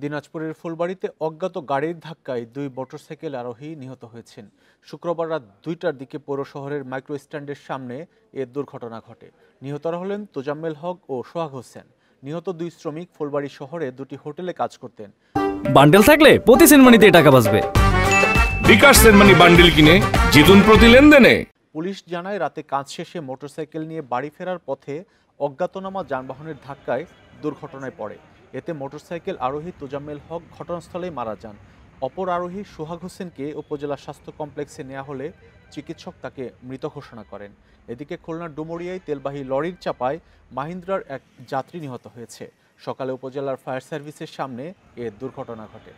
দিনাজপুরের ফুলবাড়ীতে অজ্ঞাত গাড়ির ধাক্কায় দুই মোটরসাইকেল আরোহী নিহত হয়েছেন। শুক্রবার রাত 2টার দিকে পৌর শহরের মাইক্রো স্ট্যান্ডের সামনে এ দুর্ঘটনা ঘটে। নিহতরা হলেন তোজাম্মেল হক ও সোহাগ হোসেন। নিহত দুই শ্রমিক ফুলবাড়ী শহরে দুটি হোটেলে কাজ করতেন। বান্ডেল থাকলে প্রতি সেনমানিতে টাকা বাঁচবে। বিকাশ সেনমানি বান্ডেল কিনে জিতুন প্রতি লেনদেনে। পুলিশ জানায় রাতে কাজ শেষে মোটরসাইকেল নিয়ে বাড়ি ফেরার পথে অজ্ঞাতনামা যানবাহনের ধাক্কায় দুর্ঘটনায় পড়ে। এতে মোটরসাইকেল আরোহী তোজাম্মেল হক ঘটনাস্থলেই মারা যান। অপর আরোহী সোহাগ হোসেনকে উপজেলা স্বাস্থ্য কমপ্লেক্সে নেওয়া হলে চিকিৎসক তাকে মৃত ঘোষণা করেন। এদিকে খুলনার ডুমুরিয়ায় তেলবাহী লরির চাপায় মাহিন্দ্রার এক যাত্রী নিহত হয়েছে। সকালে উপজেলার ফায়ার সার্ভিসের সামনে এ দুর্ঘটনা ঘটে।